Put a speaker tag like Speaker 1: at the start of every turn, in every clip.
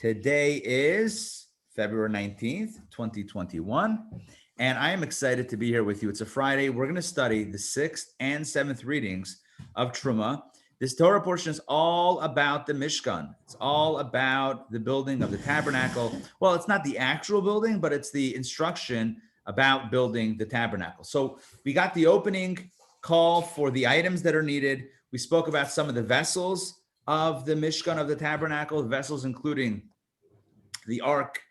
Speaker 1: Today is February 19th, 2021, and I am excited to be here with you. It's a Friday. We're going to study the 6th and 7th readings of Terumah. This Torah portion is all about the Mishkan. It's all about the building of the tabernacle. Well, it's not the actual building, but it's the instruction about building the tabernacle. So we got the opening call for the items that are needed. We spoke about some of the vessels of the Mishkan, of the tabernacle, vessels including the ark,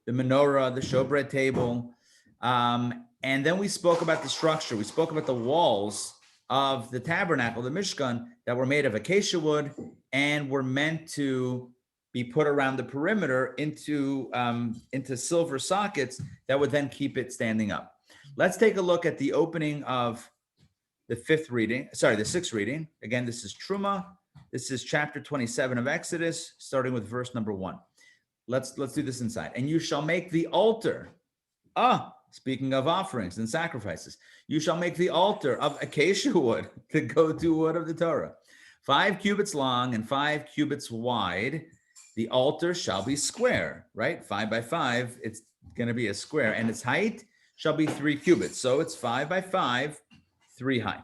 Speaker 1: the menorah, the showbread table. And then we spoke about the structure. We spoke about the walls of the tabernacle, the Mishkan, that were made of acacia wood and were meant to be put around the perimeter into silver sockets that would then keep it standing up. Let's take a look at the opening of the 6th reading. Again, this is Terumah. This is chapter 27 of Exodus, starting with verse number 1. Let's do this inside. And you shall make the altar. Speaking of offerings and sacrifices, you shall make the altar of acacia wood, the go-to wood of the Torah, 5 cubits long and 5 cubits wide. The altar shall be square, right? 5 by 5, it's going to be a square, and its height shall be 3 cubits. So it's 5 by 5, 3 high.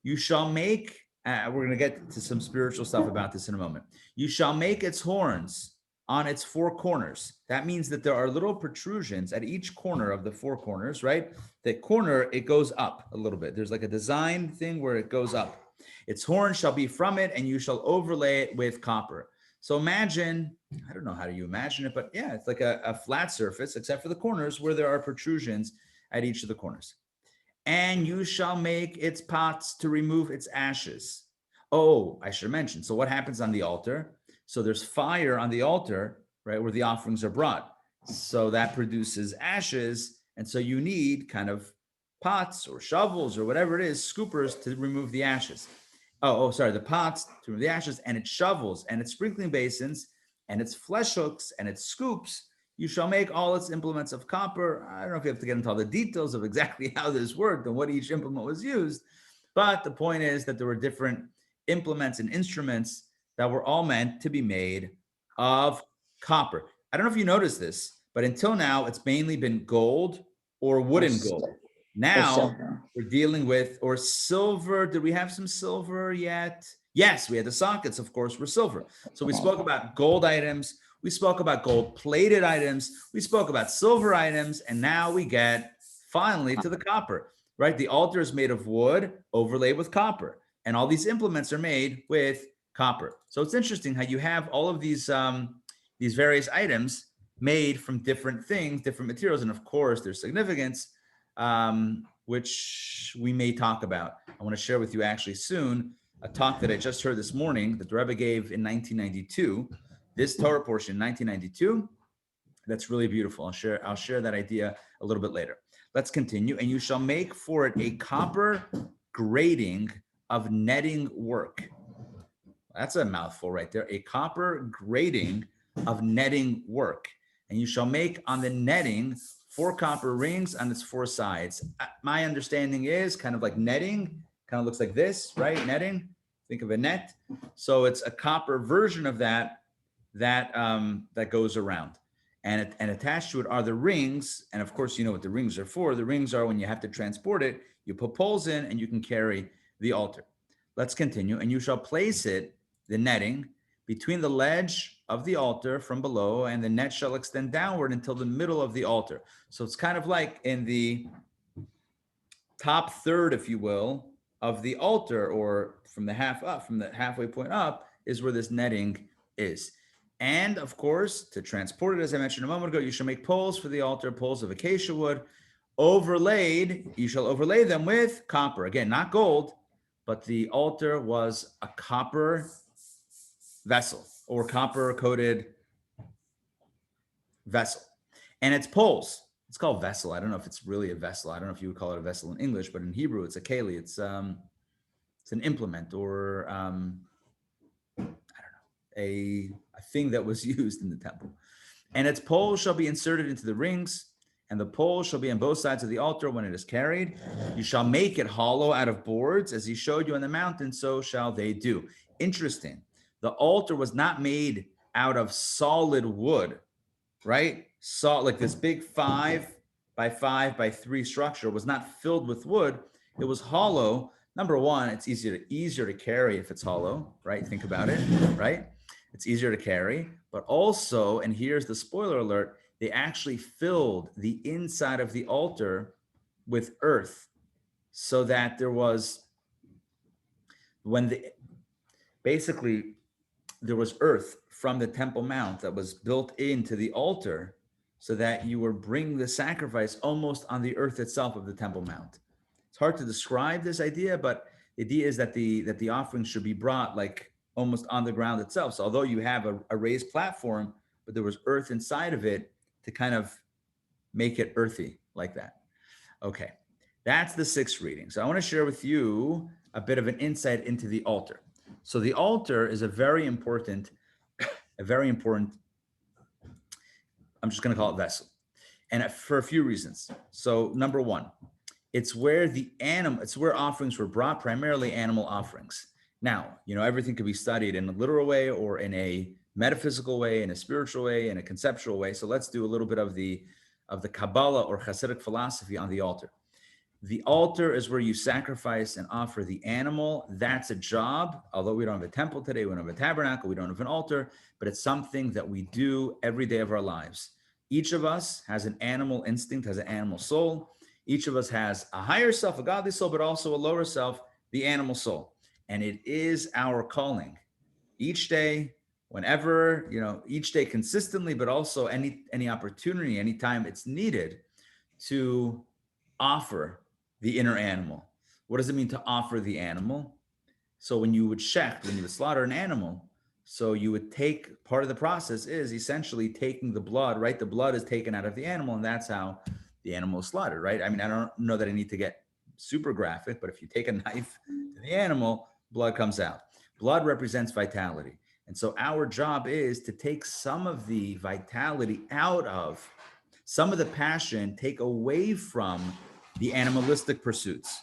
Speaker 1: You shall make, we're going to get to some spiritual stuff about this in a moment. You shall make its horns on its 4 corners. That means that there are little protrusions at each corner of the 4 corners, right? The corner, it goes up a little bit. There's like a design thing where it goes up. Its horn shall be from it, and you shall overlay it with copper. So imagine, I don't know how you imagine it, but yeah, it's like a flat surface, except for the corners where there are protrusions at each of the corners. And you shall make its pots to remove its ashes. Oh, I should mention. So what happens on the altar? So there's fire on the altar, right, where the offerings are brought. So that produces ashes. And so you need kind of pots or shovels or whatever it is, scoopers to remove the ashes. The pots to remove the ashes, and its shovels and its sprinkling basins and its flesh hooks and its scoops. You shall make all its implements of copper. I don't know if you have to get into all the details of exactly how this worked and what each implement was used. But the point is that there were different implements and instruments that were all meant to be made of copper. I don't know if you noticed this, but until now, it's mainly been gold or wooden gold. Now we're dealing with, or silver. Did we have some silver yet? Yes, we had the sockets, of course, were silver. So we spoke about gold items. We spoke about gold-plated items. We spoke about silver items. And now we get finally to the copper, right? The altar is made of wood overlaid with copper. And all these implements are made with copper. So it's interesting how you have all of these various items made from different things, different materials. And of course, there's significance, which we may talk about. I want to share with you actually soon a talk that I just heard this morning that the Rabbi gave in 1992. This Torah portion, 1992, that's really beautiful. I'll share that idea a little bit later. Let's continue. And you shall make for it a copper grating of netting work. That's a mouthful right there. A copper grating of netting work. And you shall make on the netting 4 copper rings on its 4 sides. My understanding is kind of like netting, kind of looks like this, right? Netting, think of a net. So it's a copper version of that goes around. And attached to it are the rings. And of course, you know what the rings are for. The rings are when you have to transport it, you put poles in and you can carry the altar. Let's continue. And you shall place it, the netting, between the ledge of the altar from below, and the net shall extend downward until the middle of the altar. So it's kind of like in the top third, if you will, of the altar, or from the halfway point up, is where this netting is. And of course, to transport it, as I mentioned a moment ago, you shall make poles for the altar, poles of acacia wood, overlaid. You shall overlay them with copper. Again, not gold, but the altar was a copper vessel or copper coated vessel. And its poles, it's called vessel. I don't know if it's really a vessel. I don't know if you would call it a vessel in English, but in Hebrew, it's a keli. It's an implement, or I don't know, a thing that was used in the temple. And its poles shall be inserted into the rings, and the poles shall be on both sides of the altar when it is carried. You shall make it hollow out of boards, as he showed you on the mountain, so shall they do. Interesting. The altar was not made out of solid wood, right? Like this big 5x5x3 structure was not filled with wood. It was hollow. Number one, it's easier to carry if it's hollow, right? Think about it, right? It's easier to carry, but also, and here's the spoiler alert, they actually filled the inside of the altar with earth, so that there was, basically there was earth from the Temple Mount that was built into the altar, so that you were bringing the sacrifice almost on the earth itself of the Temple Mount. It's hard to describe this idea, but the idea is that the offering should be brought like almost on the ground itself. So although you have a raised platform, but there was earth inside of it to kind of make it earthy like that. Okay, that's the 6th reading. So I want to share with you a bit of an insight into the altar. So the altar is a very important, I'm just going to call it vessel. And for a few reasons. So number one, it's where offerings were brought, primarily animal offerings. Now, everything could be studied in a literal way or in a metaphysical way, in a spiritual way, in a conceptual way. So let's do a little bit of the Kabbalah or Hasidic philosophy on the altar. The altar is where you sacrifice and offer the animal. That's a job. Although we don't have a temple today, we don't have a tabernacle, we don't have an altar, but it's something that we do every day of our lives. Each of us has an animal instinct, has an animal soul. Each of us has a higher self, a godly soul, but also a lower self, the animal soul. And it is our calling each day, whenever, each day consistently, but also any opportunity, anytime it's needed, to offer the inner animal. What does it mean to offer the animal? So when you would slaughter an animal, so you would take, part of the process is essentially taking the blood, right? The blood is taken out of the animal, and that's how the animal is slaughtered, right? I mean, I don't know that I need to get super graphic, but if you take a knife to the animal, blood comes out. Blood represents vitality. And so our job is to take some of the vitality out of, some of the passion, take away from the animalistic pursuits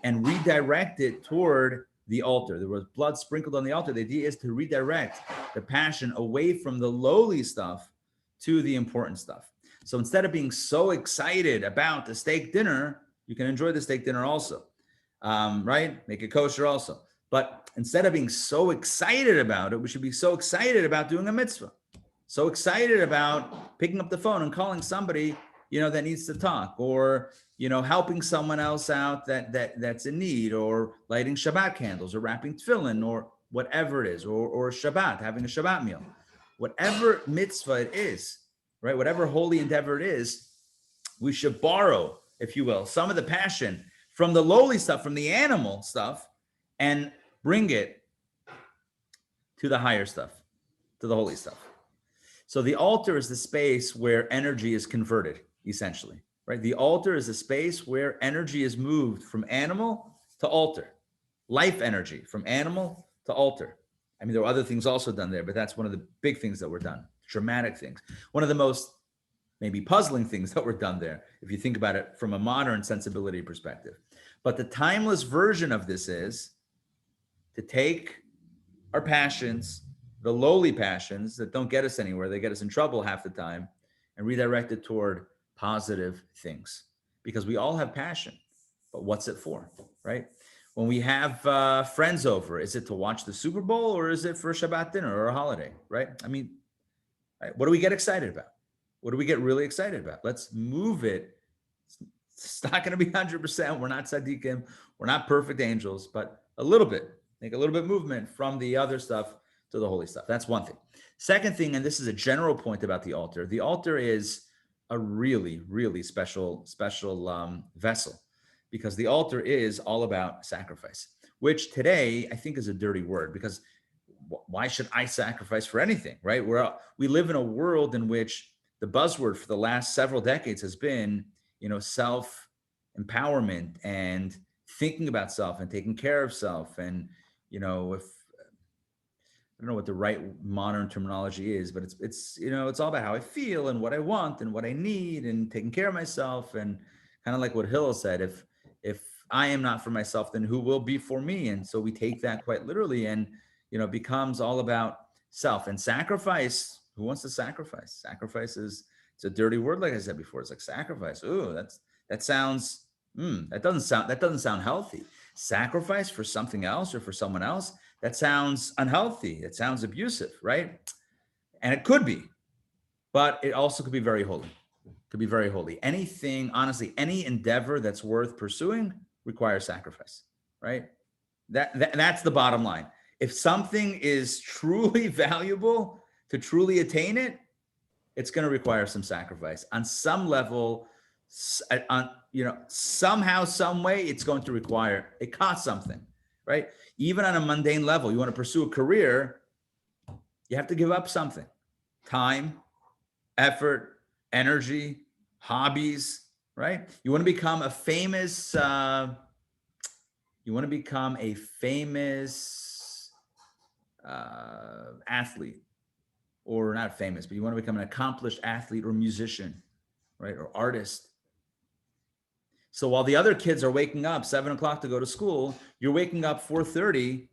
Speaker 1: and redirect it toward the altar. There was blood sprinkled on the altar. The idea is to redirect the passion away from the lowly stuff to the important stuff. So instead of being so excited about the steak dinner, you can enjoy the steak dinner also, right? Make it kosher also. But instead of being so excited about it, we should be so excited about doing a mitzvah. So excited about picking up the phone and calling somebody, that needs to talk, or, helping someone else out that's in need, or lighting Shabbat candles, or wrapping tefillin, or whatever it is, or Shabbat, having a Shabbat meal, whatever mitzvah it is, right? Whatever holy endeavor it is, we should borrow, if you will, some of the passion from the lowly stuff, from the animal stuff, and bring it to the higher stuff, to the holy stuff. So the altar is the space where energy is converted, essentially, right? The altar is a space where energy is moved from animal to altar, life energy from animal to altar. I mean, there were other things also done there, but that's one of the big things that were done, dramatic things. One of the most maybe puzzling things that were done there, if you think about it from a modern sensibility perspective. But the timeless version of this is to take our passions, the lowly passions that don't get us anywhere, they get us in trouble half the time, and redirect it toward positive things. Because we all have passion, but what's it for, right? When we have friends over, is it to watch the Super Bowl, or is it for a Shabbat dinner or a holiday, right? I mean, right, what do we get excited about? What do we get really excited about? Let's move it. It's not going to be 100%. We're not tzaddikim. We're not perfect angels, but a little bit. Make a little bit of movement from the other stuff to the holy stuff. That's one thing. Second thing, and this is a general point about the altar is a really, really special vessel, because the altar is all about sacrifice, which today I think is a dirty word, because why should I sacrifice for anything, right? We live in a world in which the buzzword for the last several decades has been, self-empowerment and thinking about self and taking care of self. And, if I don't know what the right modern terminology is, but it's all about how I feel and what I want and what I need and taking care of myself. And kind of like what Hillel said, if I am not for myself, then who will be for me? And so we take that quite literally, and, it becomes all about self. And sacrifice, who wants to sacrifice? Sacrifice is, it's a dirty word, like I said before. It's like sacrifice. Ooh, that sounds, that doesn't sound healthy. Sacrifice for something else or for someone else, that sounds unhealthy. It sounds abusive, right? And it could be, but it also could be very holy. Could be very holy. Anything, honestly, any endeavor that's worth pursuing requires sacrifice, right? That's the bottom line. If something is truly valuable, to truly attain it, it's going to require some sacrifice on some level. Somehow, some way, it's going to require. It costs something, right? Even on a mundane level, you want to pursue a career, you have to give up something: time, effort, energy, hobbies, right? You want to become a famous. Athlete, or not famous, but you want to become an accomplished athlete or musician, right? Or artist. So while the other kids are waking up 7 o'clock to go to school, you're waking up 4:30.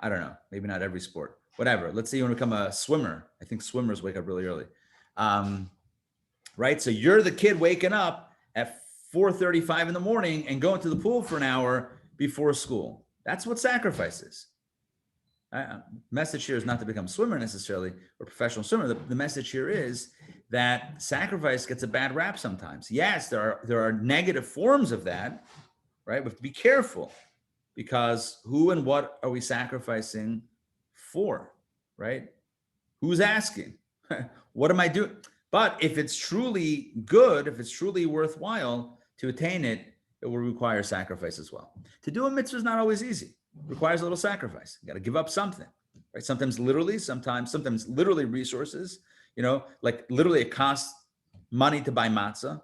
Speaker 1: I don't know, maybe not every sport, whatever. Let's say you want to become a swimmer. I think swimmers wake up really early. Right? So you're the kid waking up at 4:35 in the morning and going to the pool for an hour before school. That's what sacrifice is. Message here is not to become a swimmer necessarily, or professional swimmer. The message here is that sacrifice gets a bad rap sometimes. Yes, there are negative forms of that, right? We have to be careful, because who and what are we sacrificing for, right? Who's asking? What am I doing? But if it's truly good, if it's truly worthwhile to attain it, it will require sacrifice as well. To do a mitzvah is not always easy. It requires a little sacrifice. You got to give up something, right? Sometimes literally resources, like literally it costs money to buy matzah,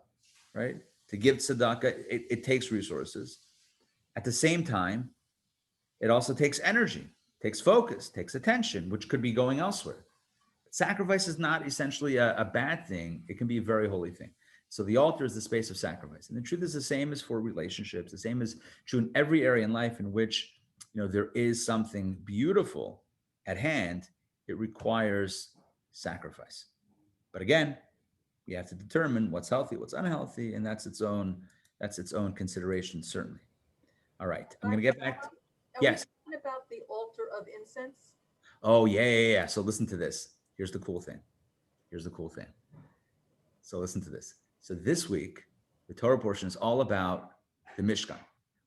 Speaker 1: right? To give tzedakah, it takes resources. At the same time, it also takes energy, takes focus, takes attention, which could be going elsewhere. Sacrifice is not essentially a bad thing. It can be a very holy thing. So the altar is the space of sacrifice. And the truth is the same as for relationships. The same is true in every area in life in which there is something beautiful at hand. It requires sacrifice. But again, we have to determine what's healthy, what's unhealthy, and that's its own consideration, certainly. All right, I'm going to get back to, yes.
Speaker 2: We talking about the altar of incense?
Speaker 1: Oh, yeah. So listen to this. Here's the cool thing. So listen to this. So this week, the Torah portion is all about the Mishkan.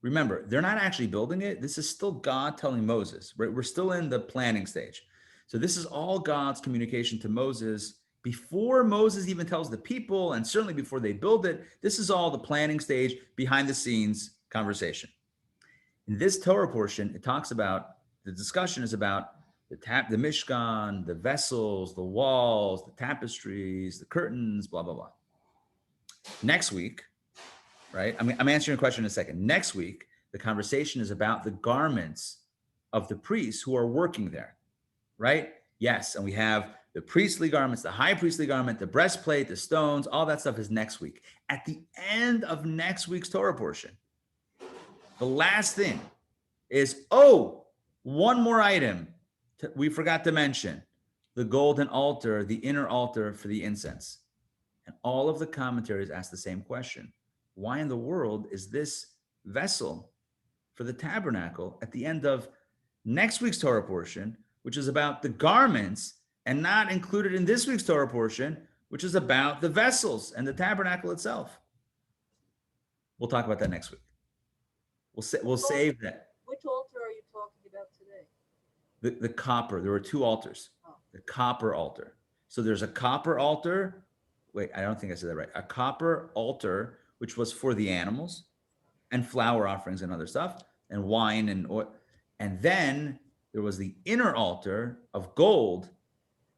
Speaker 1: Remember, they're not actually building it. This is still God telling Moses, right? We're still in the planning stage. So this is all God's communication to Moses before Moses even tells the people, and certainly before they build it. This is all the planning stage, behind the scenes conversation. In this Torah portion, it talks about, the discussion is about the Mishkan, the vessels, the walls, the tapestries, the curtains, blah, blah, blah. Next week, right? I'm answering your question in a second. Next week, the conversation is about the garments of the priests who are working there, right? Yes, and we have the priestly garments, the high priestly garment, the breastplate, the stones, all that stuff is next week. At the end of next week's Torah portion, the last thing is, one more item we forgot to mention: the golden altar, the inner altar for the incense. And all of the commentaries ask the same question: why in the world is this vessel for the tabernacle at the end of next week's Torah portion, which is about the garments, and not included in this week's Torah portion, which is about the vessels and the tabernacle itself? We'll talk about that next week. We'll save that.
Speaker 2: Which altar are you talking about today?
Speaker 1: The copper. There were two altars.
Speaker 2: Oh.
Speaker 1: The copper altar. So there's a copper altar. Wait, I don't think I said that right. A copper altar, which was for the animals and flour offerings and other stuff, and wine and oil. And then there was the inner altar of gold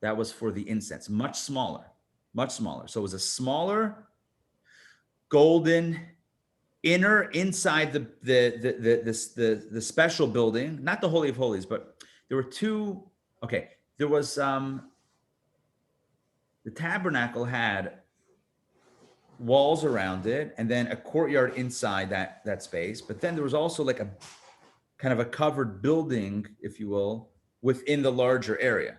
Speaker 1: that was for the incense, much smaller. So it was a smaller golden inner inside the special building, not the Holy of Holies, but there were two. Okay, there was the tabernacle had walls around it, and then a courtyard inside that space. But then there was also a kind of a covered building, if you will, within the larger area.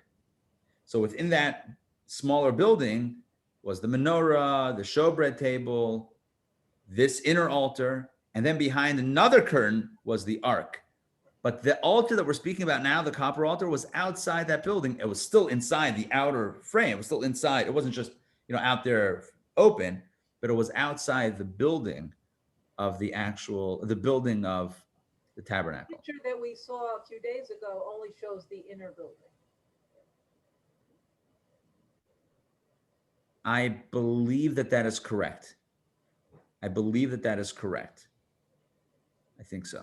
Speaker 1: So within that smaller building was the menorah, the showbread table, this inner altar, and then behind another curtain was the ark. But the altar that we're speaking about now, the copper altar, was outside that building. It was still inside the outer frame. It was still inside. It wasn't just, out there open, but it was outside the building of the building of the
Speaker 2: The
Speaker 1: tabernacle.
Speaker 2: picture that we saw a few days ago only shows the inner building.
Speaker 1: I believe that is correct. I believe that is correct. I think so.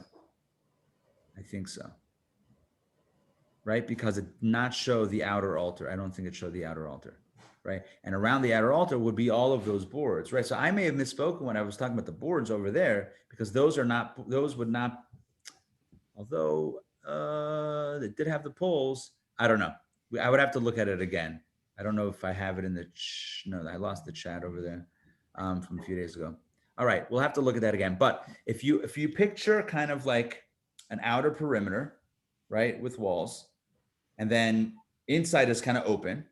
Speaker 1: Right? Because it did not show the outer altar. I don't think it showed the outer altar. Right? And around the outer altar would be all of those boards. Right? So I may have misspoken when I was talking about the boards over there, because those would not, although they did have the poles. I don't know. I would have to look at it again. I don't know if I have it in no, I lost the chat over there from a few days ago. All right, we'll have to look at that again. But if you picture kind of like an outer perimeter, right, with walls, and then inside is kind of open,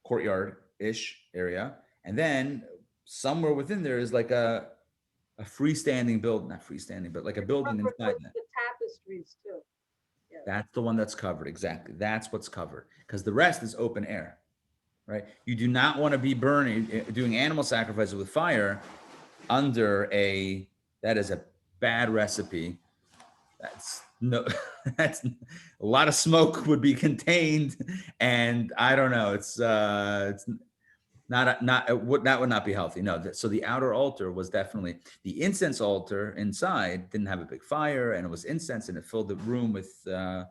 Speaker 1: courtyard-ish area, and then somewhere within there is like a freestanding building, not freestanding, but like a building
Speaker 2: Covered
Speaker 1: inside
Speaker 2: with
Speaker 1: that.
Speaker 2: the tapestries too. Yeah.
Speaker 1: That's the one that's covered. Exactly. That's what's covered, because the rest is open air, right? You do not want to be doing animal sacrifices with fire under that is a bad recipe. That's a lot of smoke would be contained, and I don't know. It's that would not be healthy. No. So the outer altar was definitely the incense altar. Inside didn't have a big fire, and it was incense, and it filled the room with the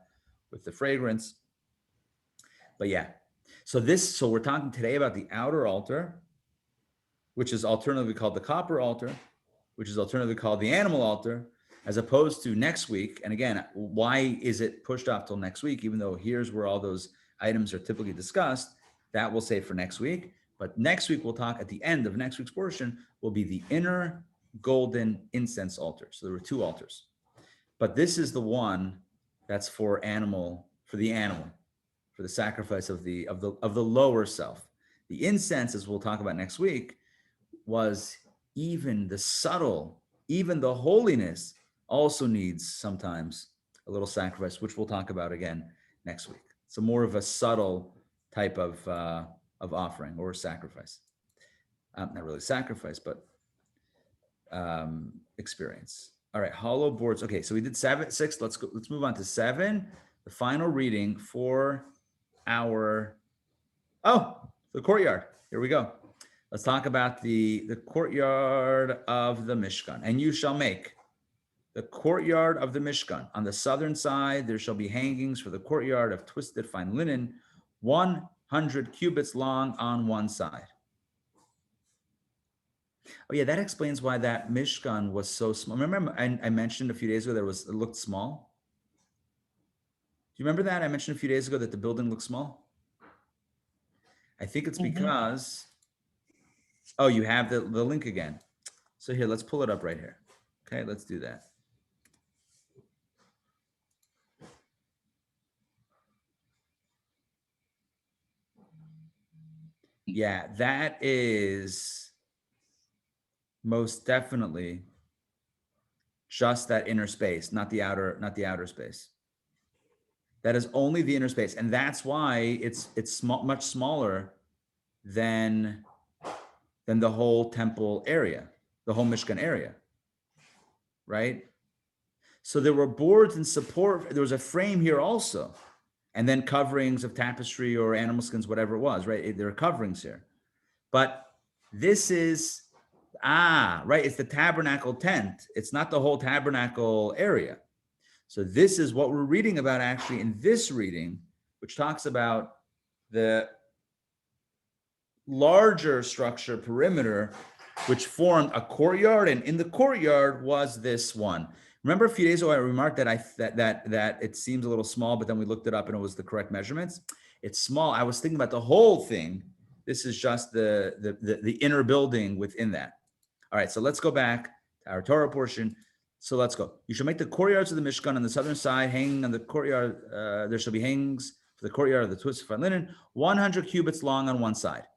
Speaker 1: fragrance. But yeah, so we're talking today about the outer altar, which is alternatively called the copper altar, which is alternatively called the animal altar, as opposed to next week. And again, why is it pushed off till next week, even though here's where all those items are typically discussed? That we'll save for next week. But next week, we'll talk at the end of next week's portion, will be the inner golden incense altar. So there were two altars, but this is the one that's for the animal, for the sacrifice of the lower self. The incense, as we'll talk about next week, was even the holiness also needs sometimes a little sacrifice, which we'll talk about again next week. So more of a subtle type of offering or sacrifice. Not really sacrifice, but experience. All right, hollow boards. Okay, so we did 6. Let's move on to 7. The final reading for the courtyard. Here we go. Let's talk about the courtyard of the Mishkan. And you shall make the courtyard of the Mishkan. On the southern side, there shall be hangings for the courtyard of twisted fine linen, 100 cubits long on one side. Oh yeah, that explains why that Mishkan was so small. Remember, I mentioned a few days ago it looked small. Do you remember that? I mentioned a few days ago that the building looked small. I think it's because, oh, you have the link again. So here, let's pull it up right here. Okay, let's do that. Yeah, that is most definitely just that inner space, not the outer space. That is only the inner space, and that's why it's much smaller than the whole temple area, the whole Mishkan area, right? So there were boards and support. There was a frame here also, and then coverings of tapestry or animal skins, whatever it was, right? There are coverings here, but this is right. It's the tabernacle tent. It's not the whole tabernacle area. So this is what we're reading about actually in this reading, which talks about the larger structure perimeter, which formed a courtyard, and in the courtyard was this one. Remember a few days ago I remarked that it seems a little small, but then we looked it up and it was the correct measurements. It's small. I was thinking about the whole thing. This is just the inner building within that. All right, so let's go back to our Torah portion. So let's go. You shall make the courtyards of the Mishkan on the southern side, hanging on the courtyard. There shall be hangings for the courtyard of the twisted fine linen, 100 cubits long on one side.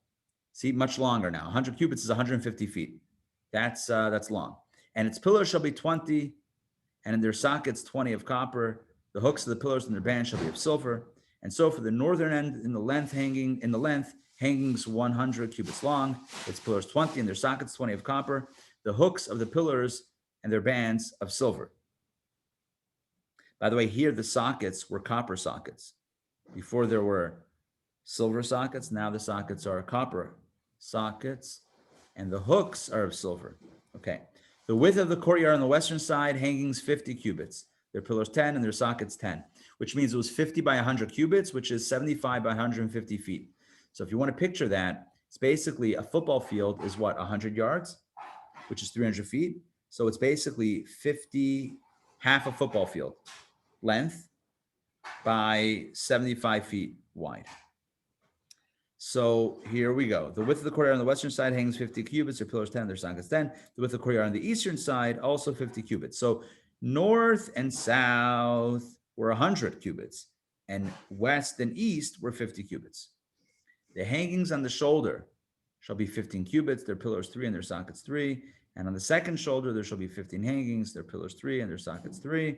Speaker 1: See, much longer now. 100 cubits is 150 feet. That's long. And its pillars shall be 20, and in their sockets 20 of copper. The hooks of the pillars and their bands shall be of silver. And so for the northern end, in the length, hangings 100 cubits long, its pillars 20, and their sockets 20 of copper. The hooks of the pillars and their bands of silver. By the way, here the sockets were copper sockets. Before there were silver sockets, now the sockets are copper sockets, and the hooks are of silver. Okay. The width of the courtyard on the western side, hangings 50 cubits. Their pillars 10 and their sockets 10, which means it was 50 by 100 cubits, which is 75 by 150 feet. So if you want to picture that, it's basically a football field is what, 100 yards, which is 300 feet. So it's basically 50, half a football field length by 75 feet wide. So here we go. The width of the courtyard on the western side hangs 50 cubits, their pillars 10, their sockets 10. The width of the courtyard on the eastern side, also 50 cubits. So north and south were 100 cubits, and west and east were 50 cubits. The hangings on the shoulder shall be 15 cubits, their pillars 3 and their sockets 3. And on the second shoulder, there shall be 15 hangings, their pillars 3 and their sockets 3.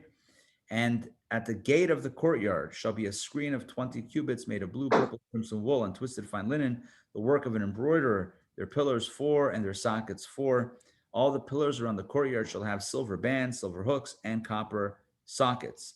Speaker 1: And at the gate of the courtyard shall be a screen of 20 cubits made of blue, purple, crimson wool and twisted fine linen, the work of an embroiderer, their pillars 4 and their sockets 4. All the pillars around the courtyard shall have silver bands, silver hooks, and copper sockets.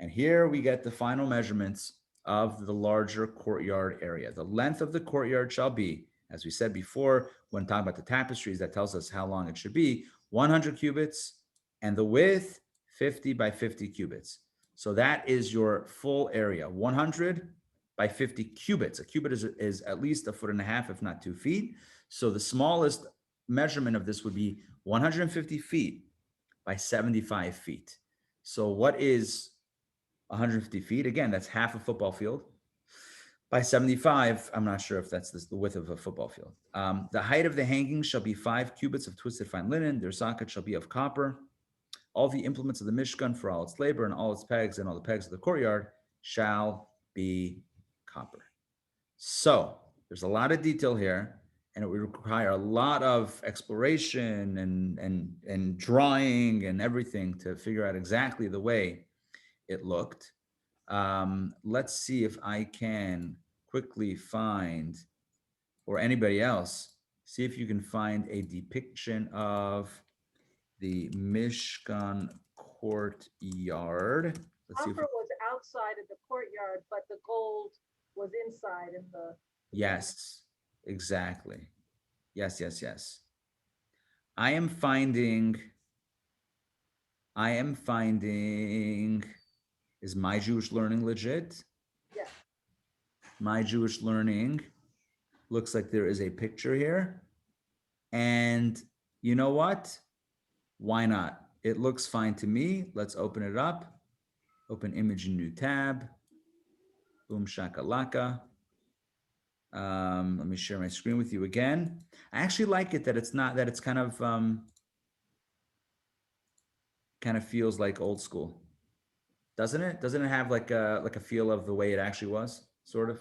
Speaker 1: And here we get the final measurements of the larger courtyard area. The length of the courtyard shall be, as we said before, when talking about the tapestries, that tells us how long it should be, 100 cubits, and the width 50 by 50 cubits. So that is your full area, 100 by 50 cubits. A cubit is at least 1.5 feet, if not 2 feet. So the smallest measurement of this would be 150 feet by 75 feet. So what is 150 feet? Again, that's half a football field. By 75, I'm not sure if that's the width of a football field. The height of the hangings shall be 5 cubits of twisted fine linen. Their sockets shall be of copper. All the implements of the Mishkan for all its labor and all its pegs and all the pegs of the courtyard shall be copper. So there's a lot of detail here, and it would require a lot of exploration and drawing and everything to figure out exactly the way it looked. Let's see if I can quickly find, or anybody else, see if you can find a depiction of the Mishkan courtyard. Let's see if
Speaker 2: Copper was outside of the courtyard, but the gold was inside in the.
Speaker 1: yes, exactly. Yes. I am finding, is My Jewish Learning legit?
Speaker 2: Yes.
Speaker 1: My Jewish Learning looks like there is a picture here. And you know what? Why not? It looks fine to me. Let's open it up. Open image in new tab. Boom shakalaka. Let me share my screen with you again. I actually like it that it's not, that it's kind of feels like old school. Doesn't it? Doesn't it have like a feel of the way it actually was, sort of?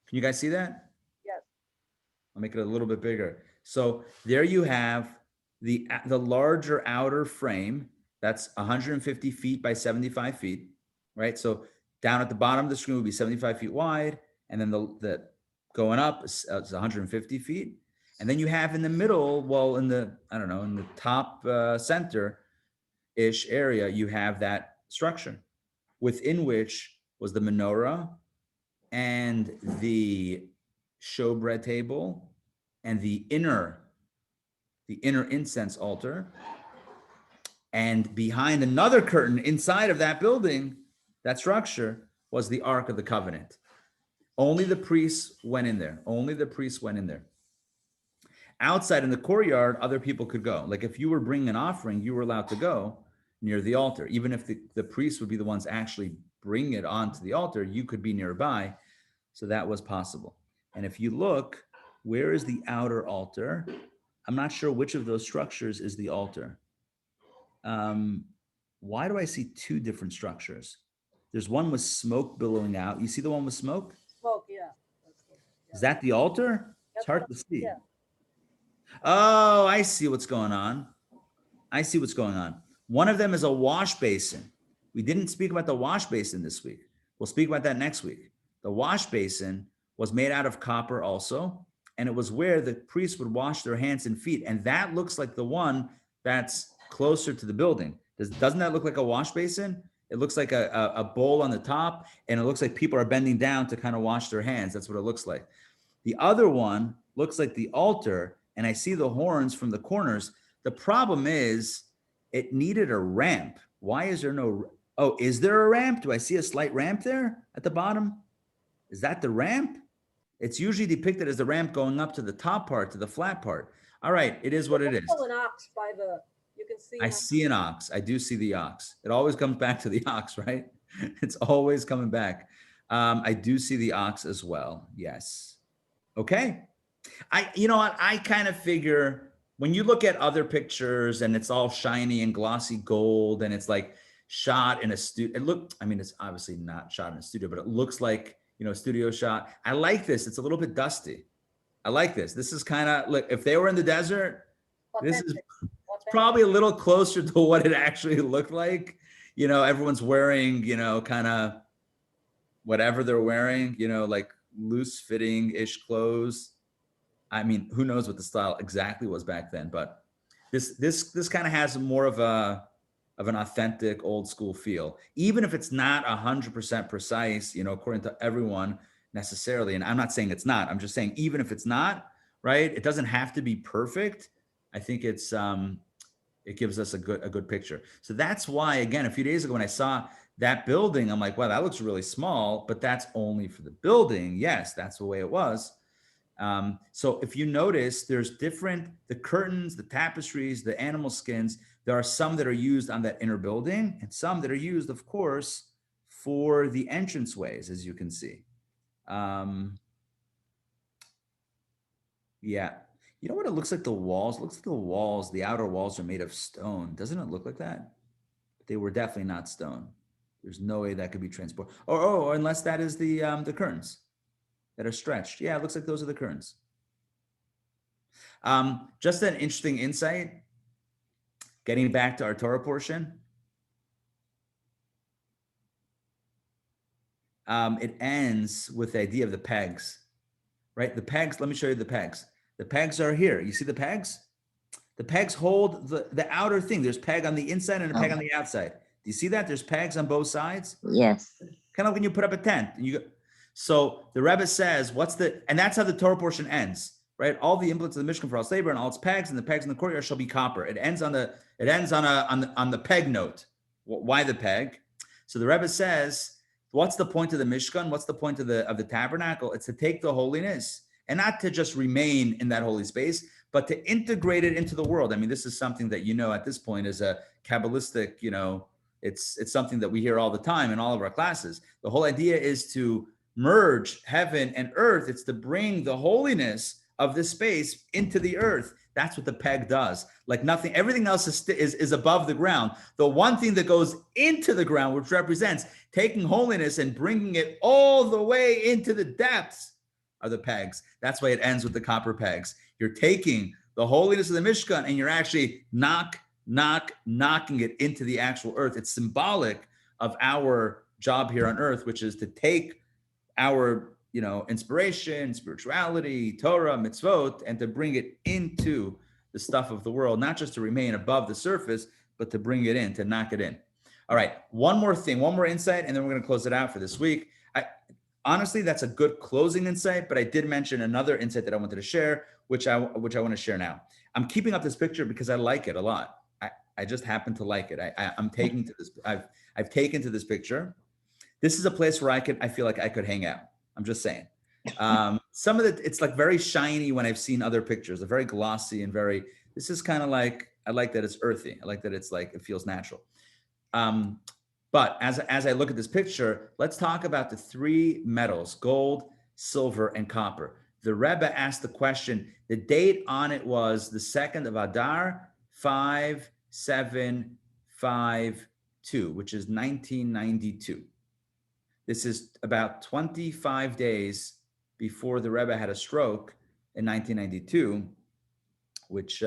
Speaker 1: Can you guys see that?
Speaker 2: Yes.
Speaker 1: I'll make it a little bit bigger. So there you have the larger outer frame. That's 150 feet by 75 feet, right? So down at the bottom of the screen would be 75 feet wide, and then the going up is 150 feet. And then you have in the middle, well, in the, I don't know, in the top center-ish area, you have that structure within which was the menorah and the showbread table and the inner incense altar. And behind another curtain inside of that building, that structure, was the Ark of the Covenant. Only the priests went in there. Only the priests went in there. Outside in the courtyard, other people could go. Like if you were bringing an offering, you were allowed to go near the altar. Even if the priests would be the ones actually bringing it onto the altar, you could be nearby. So that was possible. And if you look, where is the outer altar? I'm not sure which of those structures is the altar. Why do I see two different structures? There's one with smoke billowing out. You see the one with smoke?
Speaker 2: Smoke, yeah.
Speaker 1: Is that the altar? It's
Speaker 2: That's
Speaker 1: hard
Speaker 2: what-
Speaker 1: to see.
Speaker 2: yeah.
Speaker 1: Oh, I see what's going on. I see what's going on. One of them is a wash basin. We didn't speak about the wash basin this week. We'll speak about that next week. The wash basin was made out of copper also, and it was where the priests would wash their hands and feet. And that looks like the one that's closer to the building. Doesn't that look like a wash basin? It looks like a bowl on the top, and it looks like people are bending down to kind of wash their hands. That's what it looks like. The other one looks like the altar, and I see the horns from the corners. The problem is it needed a ramp. Why is there no? Oh, is there a ramp? Do I see a slight ramp there at the bottom? Is that the ramp? It's usually depicted as the ramp going up to the top part, to the flat part. All right, it is what it is.
Speaker 2: Also an ox by the, you can see.
Speaker 1: I see an ox. I do see the ox. It always comes back to the ox, right? It's always coming back. I do see the ox as well. Yes. Okay. You know what? I kind of figure when you look at other pictures and it's all shiny and glossy gold and it's like shot in a studio. I mean, it's obviously not shot in a studio, but it looks like, a studio shot. I like this. It's a little bit dusty. I like this. This is kind of like, if they were in the desert, this is probably a little closer to what it actually looked like. Everyone's wearing, kind of whatever they're wearing, like loose fitting ish clothes. I mean, who knows what the style exactly was back then, but this kind of has more of an authentic old school feel, even if it's not 100% precise, according to everyone necessarily. And I'm not saying it's not, I'm just saying, even if it's not, right, it doesn't have to be perfect. I think it gives us a good picture. So that's why, again, a few days ago when I saw that building, I'm like, wow, that looks really small, but that's only for the building. Yes, that's the way it was. So if you notice, there's the curtains, the tapestries, the animal skins, there are some that are used on that inner building and some that are used, of course, for the entranceways, as you can see. Yeah. You know what it looks like? The walls, looks like the outer walls are made of stone. Doesn't it look like that? They were definitely not stone. There's no way that could be transported. Or unless that is the curtains that are stretched. Yeah, it looks like those are the curtains. Just an interesting insight. Getting back to our Torah portion. It ends with the idea of the pegs, right? The pegs, let me show you the pegs. The pegs are here. You see the pegs? The pegs hold the outer thing. There's peg on the inside and a peg on the outside. Do you see that? There's pegs on both sides.
Speaker 3: Yes.
Speaker 1: Kind of like when you put up a tent and you go. So the Rebbe says, and that's how the Torah portion ends, right? All the inputs of the Mishkan for all labor and all its pegs and the pegs in the courtyard shall be copper. It ends on the peg note. Why the peg? So the Rebbe says, what's the point of the Mishkan? What's the point of the tabernacle? It's to take the holiness and not to just remain in that holy space, but to integrate it into the world. I mean, this is something that, at this point is a Kabbalistic, it's something that we hear all the time in all of our classes. The whole idea is to merge heaven and earth. It's to bring the holiness of this space into the earth. That's what the peg does. Like nothing, everything else is above the ground. The one thing that goes into the ground, which represents taking holiness and bringing it all the way into the depths, are the pegs. That's why it ends with the copper pegs. You're taking the holiness of the Mishkan and you're actually knocking it into the actual earth. It's symbolic of our job here on earth, which is to take our inspiration, spirituality, Torah, mitzvot, and to bring it into the stuff of the world, not just to remain above the surface, but to bring it in, to knock it in. All right, one more thing, one more insight, and then we're going to close it out for this week. Honestly, that's a good closing insight, but I did mention another insight that I wanted to share, which I want to share now. I'm keeping up this picture because I like it a lot. I just happen to like it. I'm taking to this. I've taken to this picture. This is a place where I feel like I could hang out. I'm just saying. Some of it's like very shiny when I've seen other pictures. They're very glossy and this is kind of like, I like that it's earthy. I like that it's like, it feels natural. But as I look at this picture, let's talk about the three metals: gold, silver, and copper. The Rebbe asked the question, the date on it was the 2nd of Adar, 5752, which is 1992. This is about 25 days before the Rebbe had a stroke in 1992, which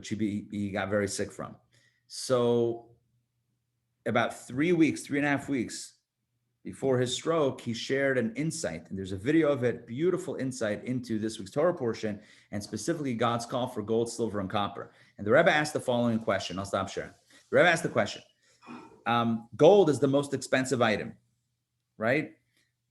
Speaker 1: he got very sick from. So about 3.5 weeks before his stroke, he shared an insight, and there's a video of it, beautiful insight into this week's Torah portion, and specifically God's call for gold, silver, and copper. And the Rebbe asked the following question. I'll stop sharing. The Rebbe asked the question. Gold is the most expensive item, right?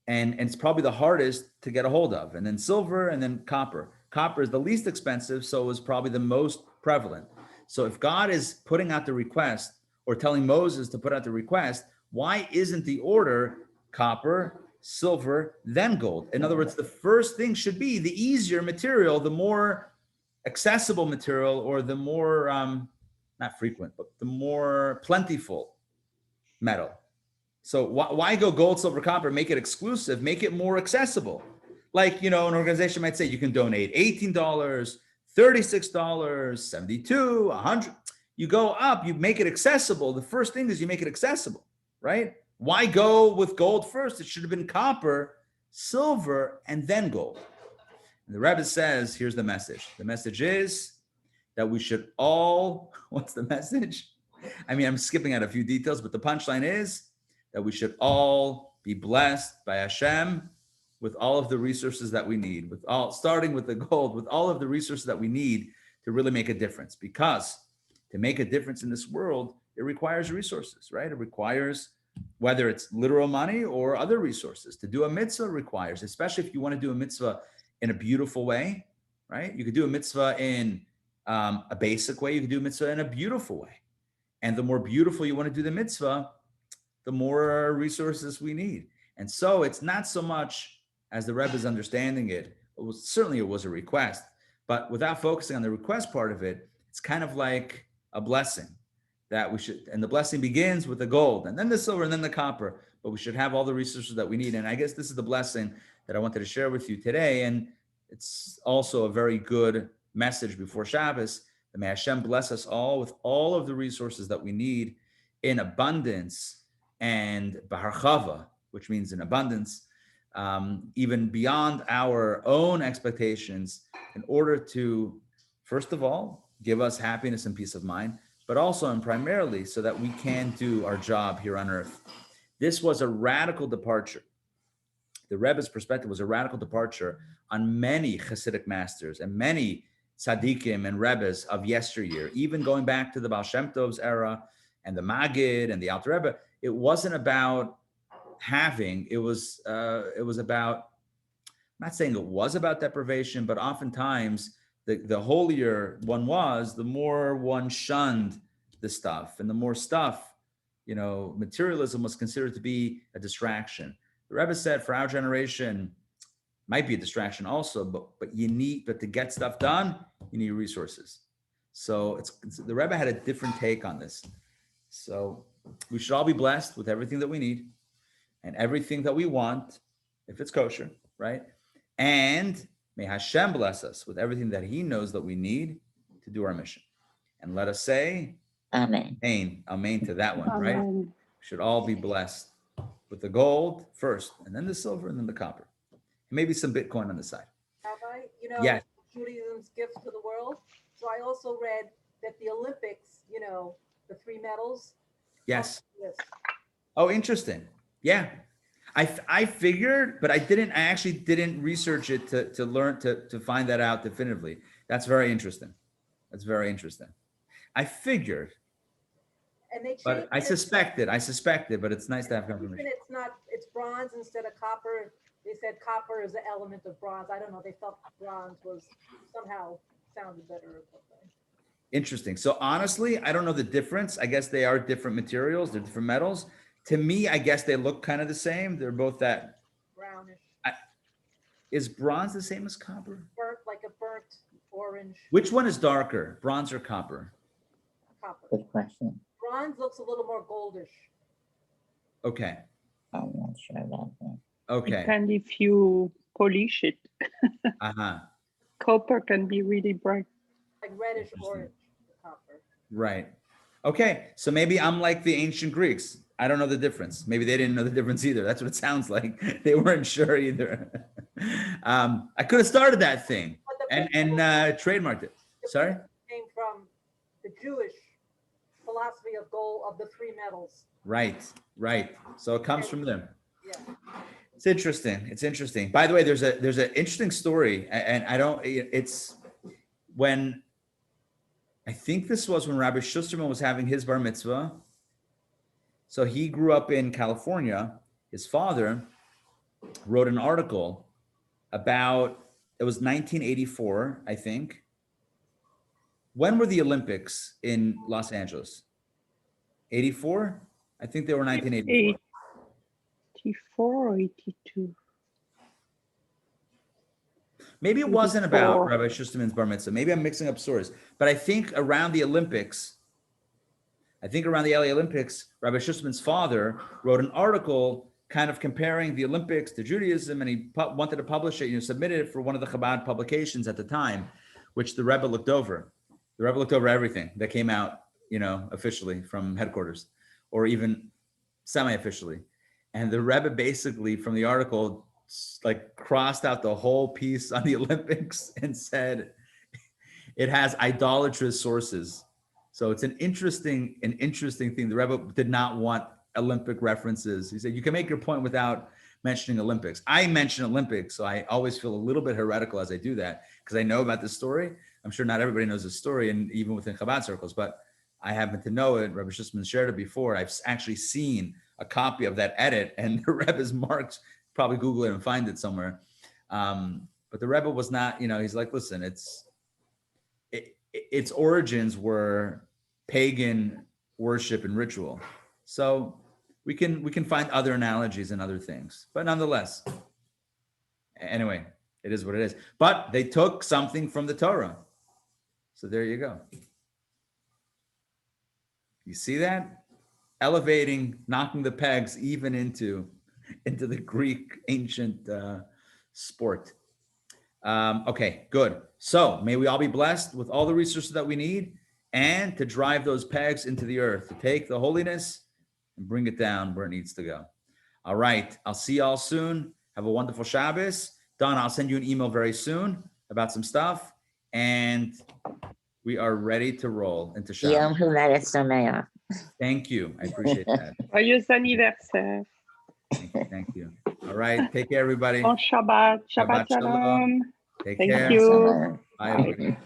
Speaker 1: And it's probably the hardest to get a hold of. And then silver, and then copper. Copper is the least expensive, so is probably the most prevalent. So if God is putting out the request or telling Moses to put out the request, why isn't the order copper, silver, then gold? In other words, the first thing should be the easier material, the more accessible material, or the more, not frequent, but the more plentiful metal. So why go gold, silver, copper? Make it exclusive, make it more accessible. Like, an organization might say you can donate $18, $36, $72, $100. You go up, you make it accessible. The first thing is you make it accessible, right? Why go with gold first? It should have been copper, silver, and then gold. And the Rebbe says, here's the message. The message is that we should all, what's the message? I mean, I'm skipping out a few details, but the punchline is that we should all be blessed by Hashem with all of the resources that we need, starting with the gold, with all of the resources that we need to really make a difference. Because to make a difference in this world, it requires resources, right? It requires, whether it's literal money or other resources. To do a mitzvah requires, especially if you want to do a mitzvah in a beautiful way, right? You could do a mitzvah in a basic way. You could do a mitzvah in a beautiful way. And the more beautiful you want to do the mitzvah, the more resources we need. And so it's not so much as the Rebbe is understanding it. It was a request, but without focusing on the request part of it, it's kind of like a blessing that we should, and the blessing begins with the gold and then the silver and then the copper, but we should have all the resources that we need. And I guess this is the blessing that I wanted to share with you today. And it's also a very good message before Shabbos, that may Hashem bless us all with all of the resources that we need in abundance and b'harchava, which means in abundance, even beyond our own expectations, in order to, first of all, give us happiness and peace of mind, but also and primarily so that we can do our job here on earth. This was a radical departure. The Rebbe's perspective was a radical departure on many Hasidic masters and many tzaddikim and Rebbes of yesteryear, even going back to the Baal Shem Tov's era and the Maggid and the Alter Rebbe. It wasn't about having, it was about, I'm not saying it was about deprivation, but oftentimes the holier one was, the more one shunned the stuff, and the more stuff, materialism was considered to be a distraction. The Rebbe said for our generation, might be a distraction also, but to get stuff done, you need resources. So the Rebbe had a different take on this. So we should all be blessed with everything that we need and everything that we want, if it's kosher, right? And may Hashem bless us with everything that He knows that we need to do our mission. And let us say,
Speaker 3: Amen.
Speaker 1: Amen to that one,
Speaker 4: Amen.
Speaker 1: right? We should all be blessed with the gold first, and then the silver, and then the copper. And maybe some Bitcoin on the side.
Speaker 2: Rabbi,
Speaker 1: Yes.
Speaker 2: Judaism's gift to the world. So I also read that the Olympics, the 3 medals.
Speaker 1: Yes.
Speaker 2: Yes.
Speaker 1: Oh, interesting. Yeah. I figured, but I actually didn't research it to learn to find that out definitively. That's very interesting. I figured,
Speaker 2: And they
Speaker 1: but
Speaker 2: changed
Speaker 1: I suspected, but it's nice to have confirmation.
Speaker 2: It's bronze instead of copper. They said copper is the element of bronze. I don't know. They felt bronze was somehow sounded better or something.
Speaker 1: Interesting. So honestly, I don't know the difference. I guess they are different materials. They're different metals. To me, I guess they look kind of the same. They're both that.
Speaker 2: Brownish.
Speaker 1: Is bronze the same as copper?
Speaker 2: Like a burnt orange.
Speaker 1: Which one is darker, bronze or copper?
Speaker 2: Copper.
Speaker 3: Good question.
Speaker 2: Bronze looks a little more goldish.
Speaker 1: Okay.
Speaker 3: I'm not sure about that.
Speaker 1: Okay.
Speaker 4: Depends if you polish it.
Speaker 1: Uh-huh.
Speaker 4: Copper can be really bright.
Speaker 2: Like reddish
Speaker 1: Interesting.
Speaker 2: orange copper.
Speaker 1: Right. Okay. So maybe I'm like the ancient Greeks. I don't know the difference. Maybe they didn't know the difference either. That's what it sounds like. They weren't sure either. I could have started that thing
Speaker 2: But the
Speaker 1: and
Speaker 2: principle-
Speaker 1: trademarked it.
Speaker 2: the
Speaker 1: Sorry?
Speaker 2: principle came from the Jewish philosophy of gold of the three metals.
Speaker 1: Right. So it comes from them.
Speaker 2: Yeah.
Speaker 1: It's interesting. It's interesting. By the way, there's an interesting story, and it's when I think this was when Rabbi Schusterman was having his bar mitzvah. So he grew up in California. His father wrote an article about, it was 1984, I think. When were the Olympics in Los Angeles? 84? I think they were 1984.
Speaker 4: 84 or 82?
Speaker 1: Maybe it wasn't about
Speaker 4: 84.
Speaker 1: Rabbi Schusterman's bar mitzvah. Maybe I'm mixing up stories. But I think around the Olympics, around the LA Olympics, Rabbi Schusterman's father wrote an article kind of comparing the Olympics to Judaism, and he wanted to publish it, submitted it for one of the Chabad publications at the time, which the Rebbe looked over. The Rebbe looked over everything that came out, officially from headquarters, or even semi-officially. And the Rebbe basically, from the article, like crossed out the whole piece on the Olympics and said it has idolatrous sources. So it's an interesting thing. The Rebbe did not want Olympic references. He said, you can make your point without mentioning Olympics. I mention Olympics, so I always feel a little bit heretical as I do that, because I know about this story. I'm sure not everybody knows the story, and even within Chabad circles, but I happen to know it. Rabbi Schusterman shared it before. I've actually seen a copy of that edit, and the Rebbe's marked. Probably Google it and find it somewhere. But the Rebbe was not, he's like, listen, its origins were pagan worship and ritual. So we can find other analogies and other things, but nonetheless, anyway, it is what it is. But they took something from the Torah. So there you go. You see that? Elevating, knocking the pegs even into the Greek ancient sport. Okay, good. So may we all be blessed with all the resources that we need, and to drive those pegs into the earth, to take the holiness and bring it down where it needs to go. All right, I'll see y'all soon. Have a wonderful Shabbos. Don, I'll send you an email very soon about some stuff, and we are ready to roll into
Speaker 3: Yom
Speaker 1: Shabbos.
Speaker 3: Huledet Sameach.
Speaker 1: Thank you. I appreciate that.
Speaker 4: Joyeux anniversaire.
Speaker 1: Thank you. All right, take care, everybody.
Speaker 4: Bon Shabbat.
Speaker 1: Shabbat
Speaker 4: Shabbat
Speaker 1: shalom.
Speaker 4: Shalom.
Speaker 1: Take
Speaker 4: Thank
Speaker 1: care.
Speaker 4: you.
Speaker 1: Bye, everybody.